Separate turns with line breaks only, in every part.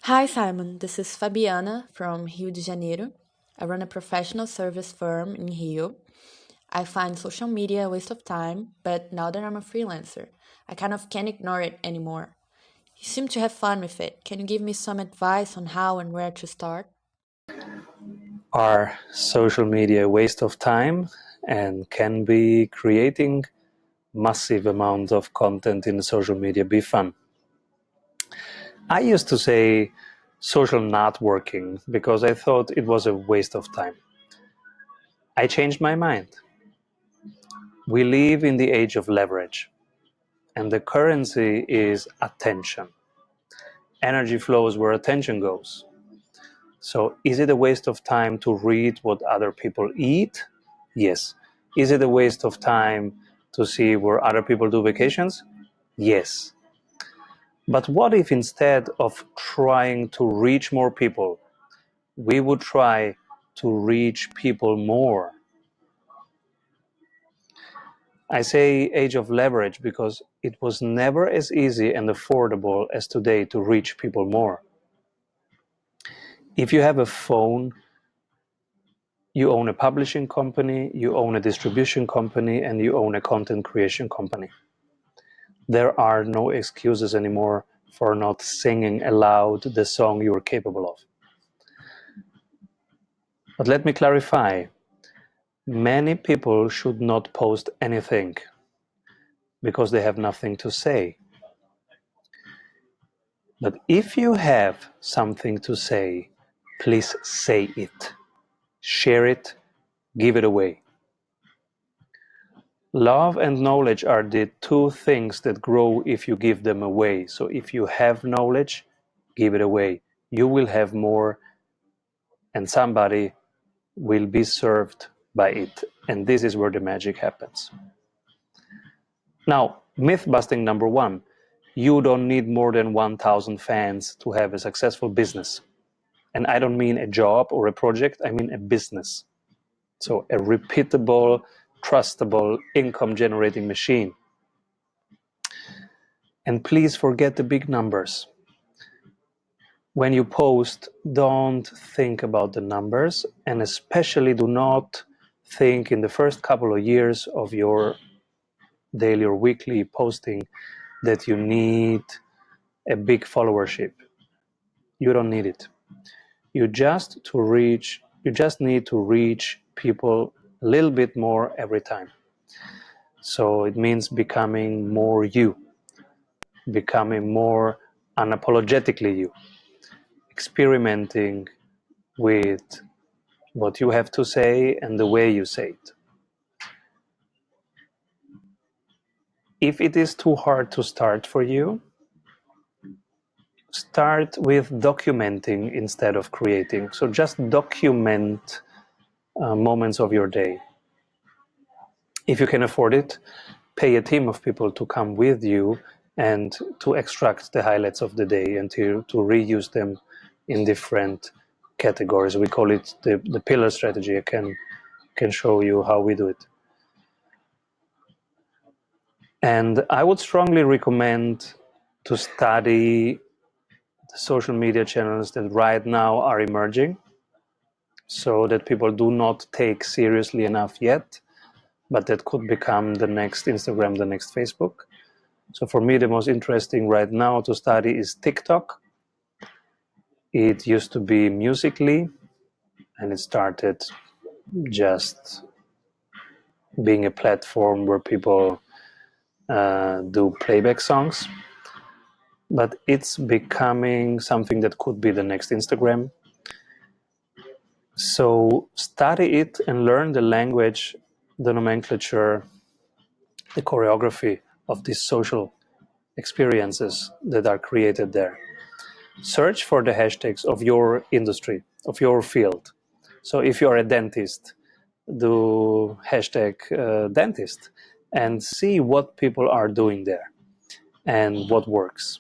Hi Simon, this is Fabiana from Rio de Janeiro. I run a professional service firm in Rio. I find social media a waste of time, but now that I'm a freelancer, I kind of can't ignore it anymore. You seem to have fun with it. Can you give me some advice on how and where to start?
Are social media a waste of time and can be creating massive amounts of content in social media be fun? I used to say social networking because I thought it was a waste of time. I changed my mind. We live in the age of leverage, and the currency is attention. Energy flows where attention goes. So, is it a waste of time to read what other people eat? Yes. Is it a waste of time to see where other people do vacations? Yes. But what if instead of trying to reach more people, we would try to reach people more? I say age of leverage because it was never as easy and affordable as today to reach people more. If you have a phone, you own a publishing company, you own a distribution company, and you own a content creation company. There are no excuses anymore for not singing aloud the song you are capable of. But let me clarify, many people should not post anything because they have nothing to say. But if you have something to say, please say it. Share it, give it away. Love and knowledge are the two things that grow if you give them away. So if you have knowledge, give it away. You will have more, and somebody will be served by it. And this is where the magic happens. Now, myth busting number one, you don't need more than 1,000 fans to have a successful business. And I don't mean a job or a project, I mean a business. So a repeatable, trustable, income generating machine. And please forget the big numbers. When you post, don't think about the numbers, and especially do not think in the first couple of years of your daily or weekly posting that you need a big followership. You don't need it. You just need to reach people a little bit more every time. So it means becoming more you, becoming more unapologetically you, experimenting with what you have to say and the way you say it. If it is too hard to start for you, start with documenting instead of creating. So just document moments of your day. If you can afford it, pay a team of people to come with you and to extract the highlights of the day and to reuse them in different categories. We call it the pillar strategy. I can show you how we do it. And I would strongly recommend to study the social media channels that right now are emerging, so that people do not take seriously enough yet, but that could become the next Instagram, the next Facebook. So for me, the most interesting right now to study is TikTok. It used to be Musically, and it started just being a platform where people do playback songs. But it's becoming something that could be the next Instagram. So study it and learn the language, the nomenclature, the choreography of these social experiences that are created there. Search for the hashtags of your industry, of your field. So if you're a dentist, do hashtag dentist and see what people are doing there and what works.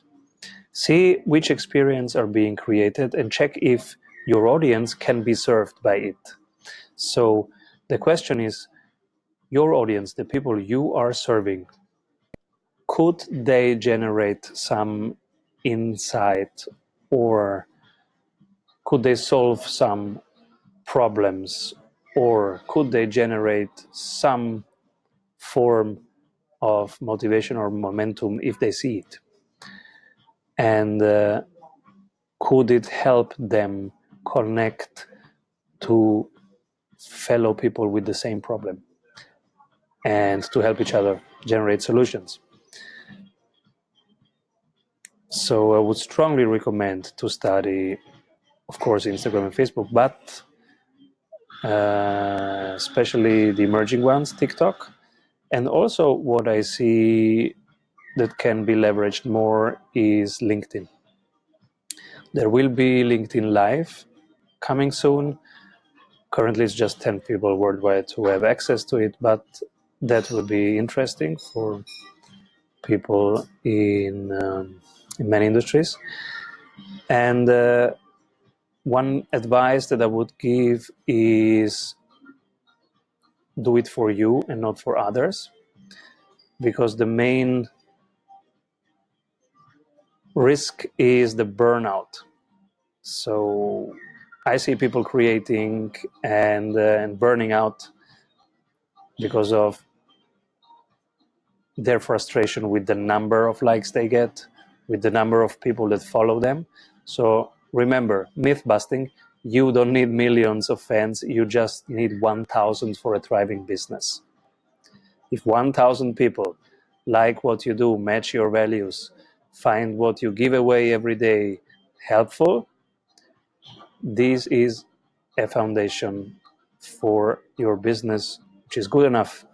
See which experience are being created and check if your audience can be served by it. So the question is, your audience, the people you are serving, could they generate some insight or could they solve some problems, or could they generate some form of motivation or momentum if they see it? And could it help them connect to fellow people with the same problem and to help each other generate solutions? So I would strongly recommend to study, of course, Instagram and Facebook, but especially the emerging ones, TikTok. And also what I see that can be leveraged more is LinkedIn. There will be LinkedIn Live coming soon. Currently, it's just 10 people worldwide who have access to it, but that would be interesting for people in many industries. And one advice that I would give is do it for you and not for others, because the main risk is the burnout. So I see people creating and burning out because of their frustration with the number of likes they get, with the number of people that follow them. So remember, myth busting, you don't need millions of fans, you just need 1,000 for a thriving business. If 1,000 people like what you do, match your values, find what you give away every day helpful, this is a foundation for your business, which is good enough.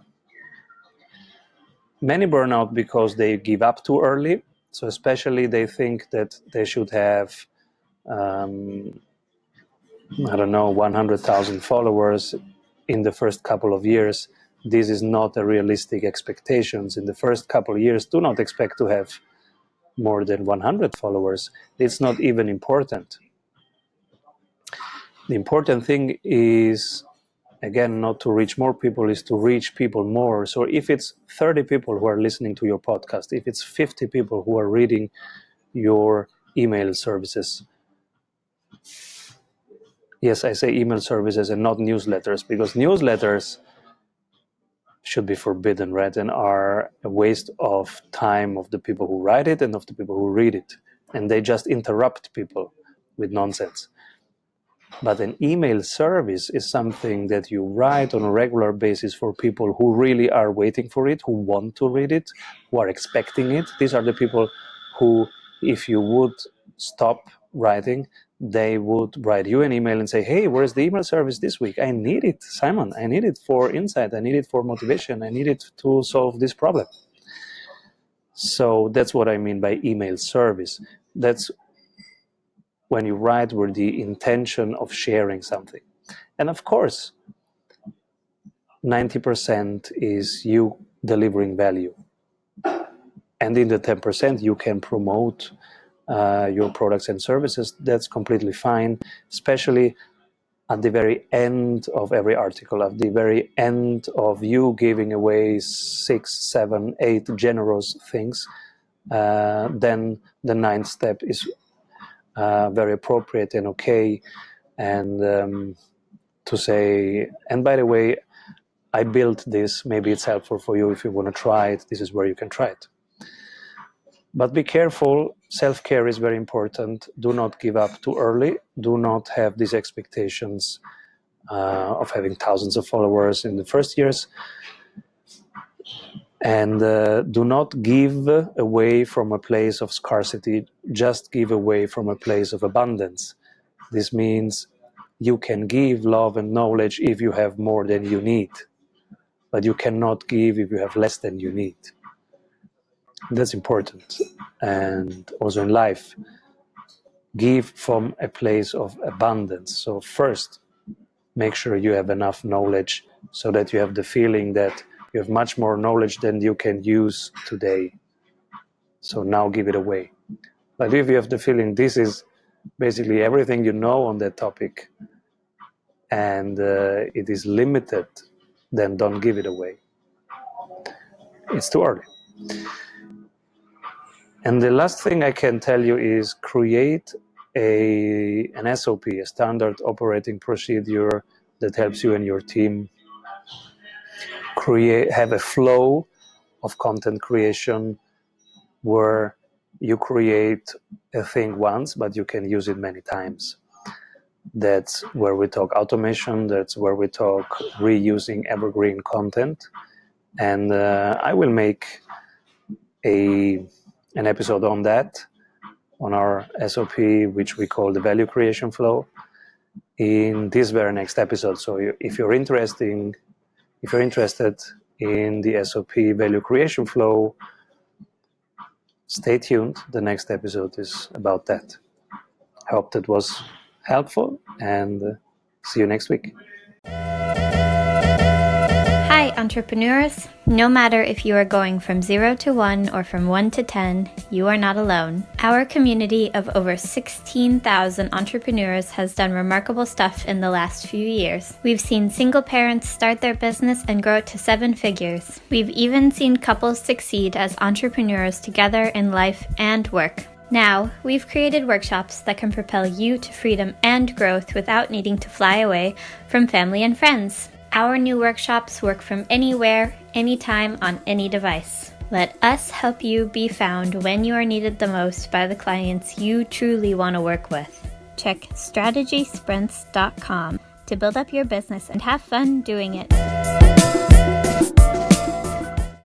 Many burn out because they give up too early. So especially they think that they should have, I don't know, 100,000 followers in the first couple of years. This is not a realistic expectations. In the first couple of years, do not expect to have more than 100 followers. It's not even important. The important thing is, again, not to reach more people, is to reach people more. So if it's 30 people who are listening to your podcast, if it's 50 people who are reading your email services, yes, I say email services and not newsletters, because newsletters should be forbidden, right? And are a waste of time of the people who write it and of the people who read it. And they just interrupt people with nonsense. But an email service is something that you write on a regular basis for people who really are waiting for it, who want to read it, who are expecting it. These are the people who, if you would stop writing, they would write you an email and say, hey, where's the email service this week? I need it, Simon. I need it for insight. I need it for motivation. I need it to solve this problem. So that's what I mean by email service. That's when you write with the intention of sharing something. And of course, 90% is you delivering value. And in the 10%, you can promote your products and services. That's completely fine, especially at the very end of every article, at the very end of you giving away 6, 7, 8 generous things. Then the 9th step is very appropriate and okay. And to say, and by the way, I built this, maybe it's helpful for you if you want to try it, this is where you can try it. But be careful, self-care is very important. Do not give up too early. Do not have these expectations of having thousands of followers in the first years. And do not give away from a place of scarcity, just give away from a place of abundance. This means you can give love and knowledge if you have more than you need, but you cannot give if you have less than you need. That's important. And also in life, give from a place of abundance. So first, make sure you have enough knowledge so that you have the feeling that you have much more knowledge than you can use today. So now give it away. But if you have the feeling this is basically everything you know on that topic and it is limited, then don't give it away. It's too early. And the last thing I can tell you is create an SOP, a standard operating procedure that helps you and your team have a flow of content creation where you create a thing once, but you can use it many times. That's where we talk automation. That's where we talk reusing evergreen content. And I will make an episode on that, on our SOP, which we call the value creation flow, in this very next episode. So if you're interested in the SOP value creation flow, stay tuned. The next episode is about that. I hope that was helpful, and see you next week.
Hi, entrepreneurs. No matter if you are going from 0 to 1 or from 1 to 10, you are not alone. Our community of over 16,000 entrepreneurs has done remarkable stuff in the last few years. We've seen single parents start their business and grow it to 7 figures. We've even seen couples succeed as entrepreneurs together in life and work. Now, we've created workshops that can propel you to freedom and growth without needing to fly away from family and friends. Our new workshops work from anywhere, anytime, on any device. Let us help you be found when you are needed the most by the clients you truly want to work with. Check strategysprints.com to build up your business and have fun doing it.